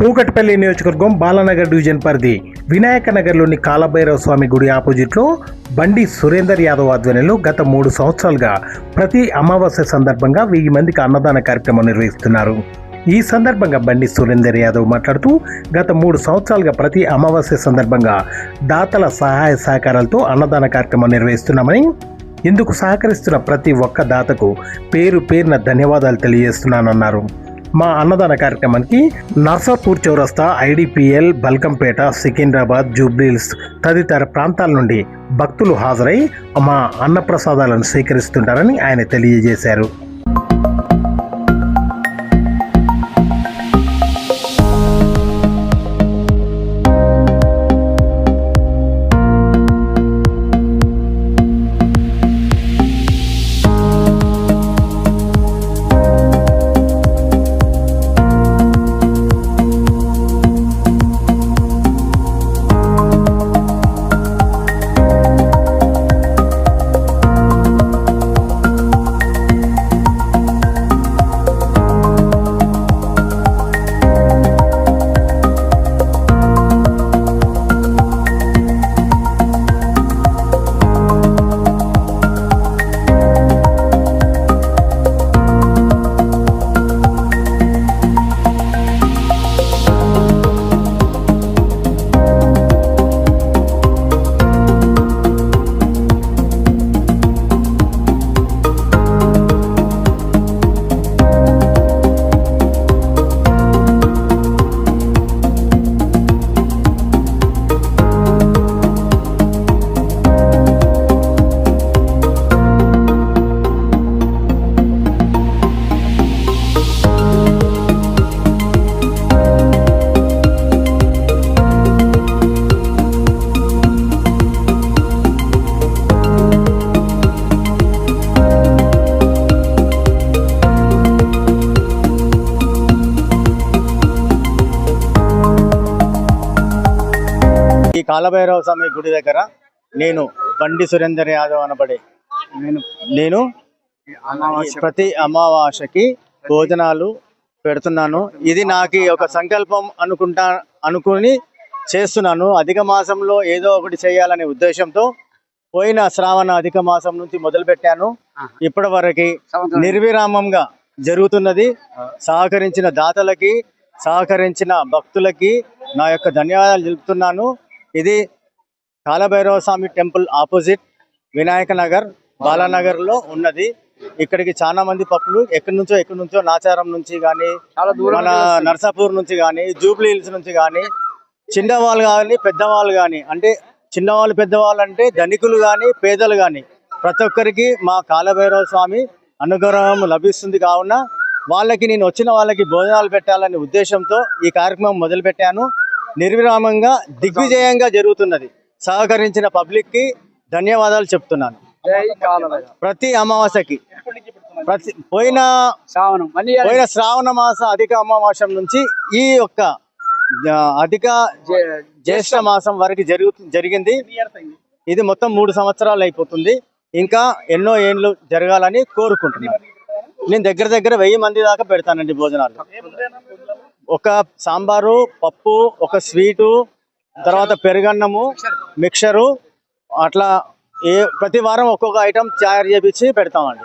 కూకట్పల్లి నియోజకవర్గం బాలానగర్ డివిజన్ పరిధి వినాయక నగర్లోని కాలభైరవ స్వామి గుడి ఆపోజిట్లో బండి సురేందర్ యాదవ్ ఆధ్వర్యంలో గత 3 సంవత్సరాలుగా ప్రతి అమావాస్య సందర్భంగా 1000 మందికి అన్నదాన కార్యక్రమం నిర్వహిస్తున్నారు. ఈ సందర్భంగా బండి సురేందర్ యాదవ్ మాట్లాడుతూ గత 3 సంవత్సరాలుగా ప్రతి అమావాస్య సందర్భంగా దాతల సహాయ సహకారాలతో అన్నదాన కార్యక్రమం నిర్వహిస్తున్నామని, ఇందుకు సహకరిస్తున్న ప్రతి ఒక్క దాతకు పేరు పేరున ధన్యవాదాలు తెలియజేస్తున్నానన్నారు. మా అన్నదాన కార్యక్రమానికి నర్సాపూర్ చౌరస్తా, ఐడిపిఎల్, బల్కంపేట, సికింద్రాబాద్, జూబ్లీహిల్స్ తదితర ప్రాంతాల నుండి భక్తులు హాజరై మా అన్నప్రసాదాలను స్వీకరిస్తుంటారని ఆయన తెలియజేశారు. ఈ కాలభైరవ స్వామి గుడి దగ్గర నేను బండి సురేందర్ యాదవ్ అనబడే నేను ప్రతి అమావాస్యకి భోజనాలు పెడుతున్నాను. ఇది నాకు ఒక సంకల్పం అనుకుని చేస్తున్నాను. అధిక మాసంలో ఏదో ఒకటి చేయాలనే ఉద్దేశంతో పోయిన శ్రావణ అధిక మాసం నుంచి మొదలు పెట్టాను. ఇప్పటి వరకు నిర్విరామంగా జరుగుతున్నది. సహకరించిన దాతలకి, సహకరించిన భక్తులకి నా యొక్క ధన్యవాదాలు తెలుపుతున్నాను. ఇది కాలభైరవ స్వామి టెంపుల్ ఆపోజిట్ వినాయక నగర్ బాలానగర్ లో ఉన్నది. ఇక్కడికి చాలా మంది భక్తులు ఎక్కడి నుంచో నాచారం నుంచి కానీ, మన నర్సాపూర్ నుంచి కానీ, జూబ్లీ హిల్స్ నుంచి కానీ, చిన్నవాళ్ళు కానీ పెద్దవాళ్ళు కానీ, అంటే చిన్నవాళ్ళు పెద్దవాళ్ళు అంటే ధనికులు కానీ పేదలు కానీ ప్రతి ఒక్కరికి మా కాలభైరవ స్వామి అనుగ్రహం లభిస్తుంది. కావున వాళ్ళకి నేను వచ్చిన వాళ్ళకి భోజనాలు పెట్టాలనే ఉద్దేశంతో ఈ కార్యక్రమం మొదలు పెట్టాను. నిర్విరామంగా దిగ్విజయంగా జరుగుతున్నది. సహకరించిన పబ్లిక్ కి ధన్యవాదాలు చెప్తున్నాను. ప్రతి అమావాస్యకి పోయిన శ్రావణ మాస అధిక అమావాస్యం నుంచి ఈ యొక్క అధిక జ్యేష్ఠ మాసం వరకు జరిగింది. ఇది మొత్తం 3 సంవత్సరాలు అయిపోతుంది. ఇంకా ఎన్నో ఏళ్ళు జరగాలని కోరుకుంటున్నాను. నేను దగ్గర 1000 మంది దాకా పెడతానండి భోజనాలు. ఒక సాంబారు, పప్పు, ఒక స్వీటు, తర్వాత పెరుగన్నము, మిక్చరు, అట్లా ప్రతి వారం ఒక్కొక్క ఐటమ్ తయారు చేపించి పెడతామండి.